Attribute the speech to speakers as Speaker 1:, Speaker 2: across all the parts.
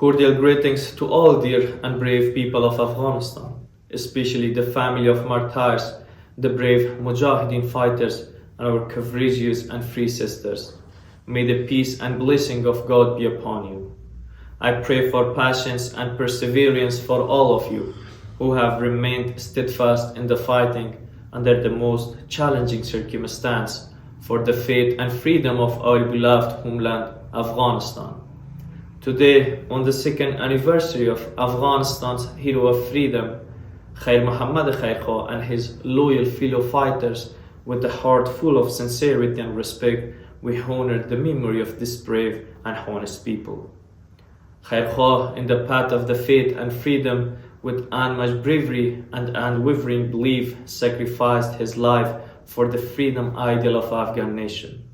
Speaker 1: Cordial greetings to all dear and brave people of Afghanistan, especially the family of martyrs, the brave Mujahideen fighters, and our courageous and free sisters. May the peace and blessing of God be upon you. I pray for patience and perseverance for all of you who have remained steadfast in the fighting under the most challenging circumstance for the faith and freedom of our beloved homeland, Afghanistan. Today, on the second anniversary of Afghanistan's hero of freedom, Khairkha and his loyal fellow fighters, with a heart full of sincerity and respect, we honor the memory of this brave and honest people. Khairkha, in the path of the faith and freedom, with unmatched bravery and unwavering belief, sacrificed his life for the freedom ideal of Afghan nation.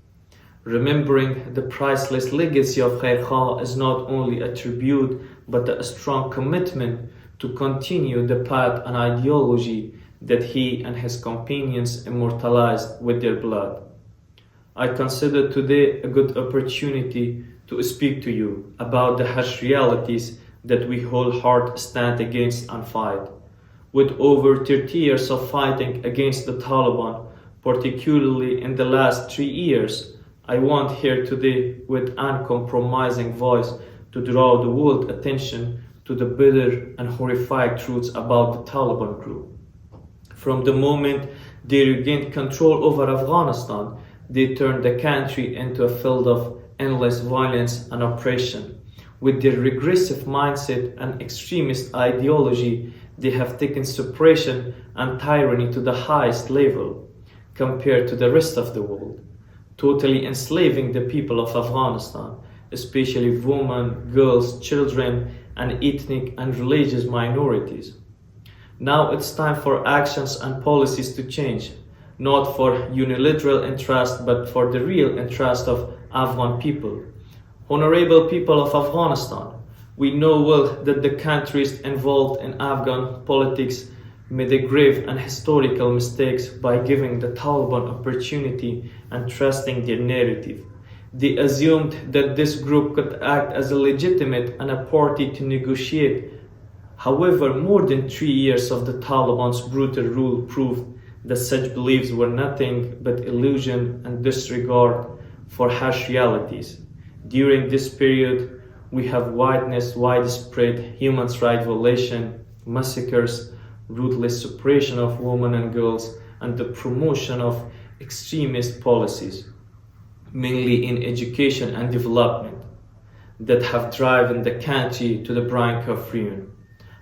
Speaker 1: Remembering the priceless legacy of Khairkha is not only a tribute but a strong commitment to continue the path and ideology that he and his companions immortalized with their blood. I consider today a good opportunity to speak to you about the harsh realities that we wholeheartedly stand against and fight. With over 30 years of fighting against the Taliban, particularly in the last 3 years, I want here today with uncompromising voice to draw the world attention to the bitter and horrific truths about the Taliban group. From the moment they regained control over Afghanistan, they turned the country into a field of endless violence and oppression. With their regressive mindset and extremist ideology, they have taken suppression and tyranny to the highest level compared to the rest of the world, totally enslaving the people of Afghanistan, especially women, girls, children, and ethnic and religious minorities. Now it's time for actions and policies to change, not for unilateral interest, but for the real interest of Afghan people. Honorable people of Afghanistan, we know well that the countries involved in Afghan politics made a grave and historical mistakes by giving the Taliban opportunity and trusting their narrative. They assumed that this group could act as a legitimate and a party to negotiate. However, more than 3 years of the Taliban's brutal rule proved that such beliefs were nothing but illusion and disregard for harsh realities. During this period, we have witnessed widespread human rights violation, massacres, ruthless suppression of women and girls, and the promotion of extremist policies, mainly in education and development, that have driven the country to the brink of ruin.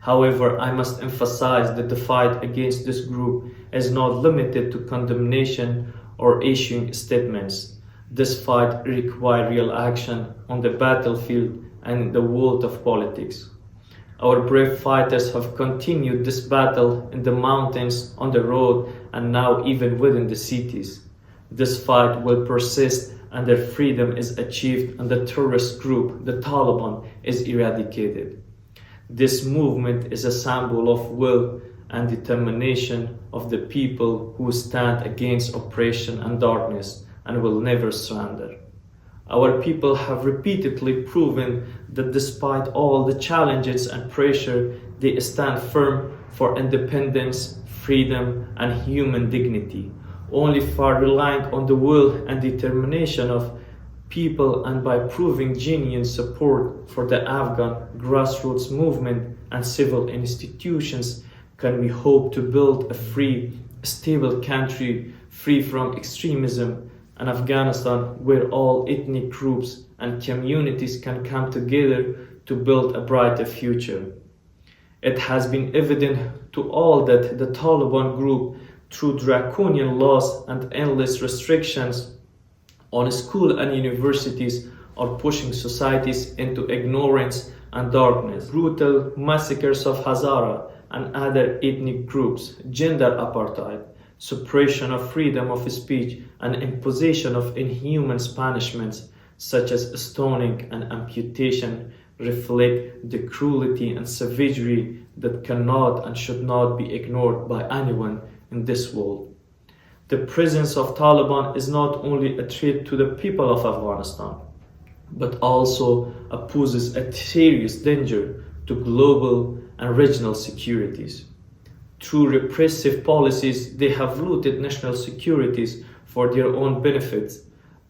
Speaker 1: However, I must emphasize that the fight against this group is not limited to condemnation or issuing statements. This fight requires real action on the battlefield and in the world of politics. Our brave fighters have continued this battle in the mountains, on the road, and now even within the cities. This fight will persist and their freedom is achieved and the terrorist group, the Taliban, is eradicated. This movement is a symbol of will and determination of the people who stand against oppression and darkness and will never surrender. Our people have repeatedly proven that despite all the challenges and pressure, they stand firm for independence, freedom, and human dignity, only by relying on the will and determination of people and by proving genuine support for the Afghan grassroots movement and civil institutions can we hope to build a free, stable country free from extremism, an Afghanistan where all ethnic groups and communities can come together to build a brighter future. It has been evident to all that the Taliban group, through draconian laws and endless restrictions on schools and universities, are pushing societies into ignorance and darkness. Brutal massacres of Hazara and other ethnic groups, gender apartheid, suppression of freedom of speech, and imposition of inhuman punishments such as stoning and amputation reflect the cruelty and savagery that cannot and should not be ignored by anyone in this world. The presence of Taliban is not only a threat to the people of Afghanistan, but also poses a serious danger to global and regional securities. Through repressive policies, they have looted national securities for their own benefits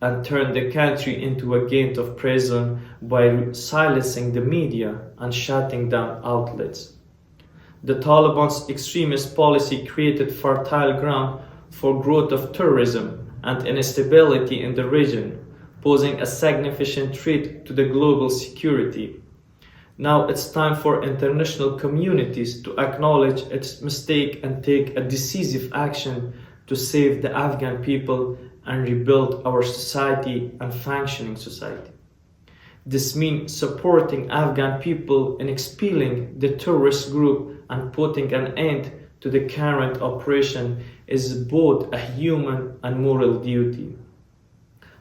Speaker 1: and turned the country into a game of prison by silencing the media and shutting down outlets. The Taliban's extremist policy created fertile ground for growth of terrorism and instability in the region, posing a significant threat to the global security. Now it's time for international communities to acknowledge its mistake and take a decisive action to save the Afghan people and rebuild our society and functioning society. This means supporting Afghan people in expelling the terrorist group and putting an end to the current operation is both a human and moral duty.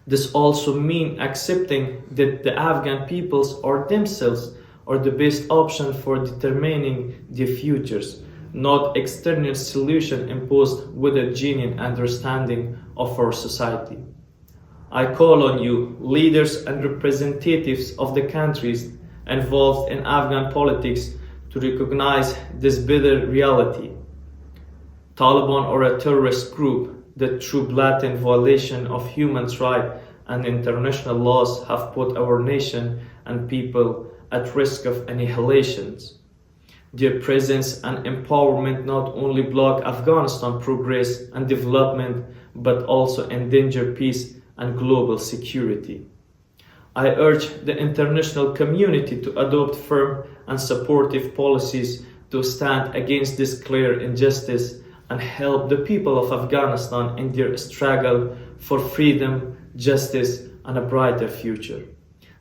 Speaker 1: This also means accepting that the Afghan peoples or themselves are the best option for determining their futures, not external solution imposed with a genuine understanding of our society. I call on you, leaders and representatives of the countries involved in Afghan politics, to recognize this bitter reality. Taliban are a terrorist group that through blatant violation of human rights and international laws have put our nation and people at risk of annihilations. Their presence and empowerment not only block Afghanistan progress and development, but also endanger peace and global security. I urge the international community to adopt firm and supportive policies to stand against this clear injustice and help the people of Afghanistan in their struggle for freedom, justice, and a brighter future.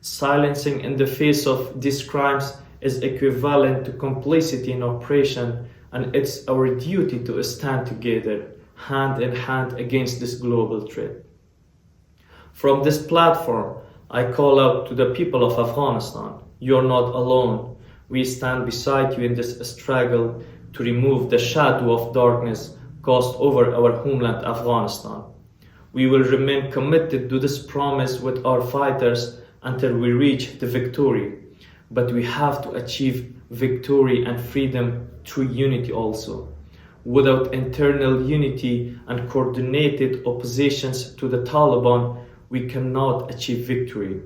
Speaker 1: Silencing in the face of these crimes is equivalent to complicity in oppression, and it's our duty to stand together, hand in hand, against this global threat. From this platform, I call out to the people of Afghanistan: you're not alone. We stand beside you in this struggle to remove the shadow of darkness cast over our homeland, Afghanistan. We will remain committed to this promise with our fighters until we reach the victory. But we have to achieve victory and freedom through unity also. Without internal unity and coordinated oppositions to the Taliban, we cannot achieve victory.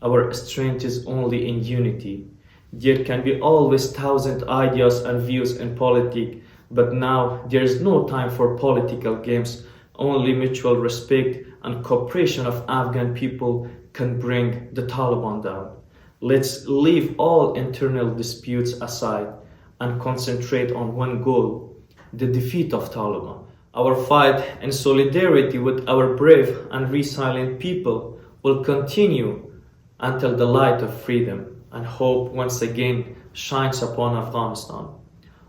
Speaker 1: Our strength is only in unity. There can be always 1,000 ideas and views in politics, but now there is no time for political games. Only mutual respect and cooperation of Afghan people can bring the Taliban down. Let's leave all internal disputes aside and concentrate on one goal: the defeat of Taliban. Our fight in solidarity with our brave and resilient people will continue until the light of freedom and hope once again shines upon Afghanistan.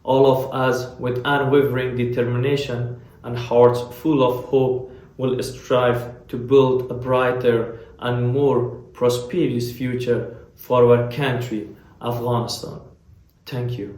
Speaker 1: All of us, with unwavering determination and hearts full of hope, will strive to build a brighter and more prosperous future for our country, Afghanistan. Thank you.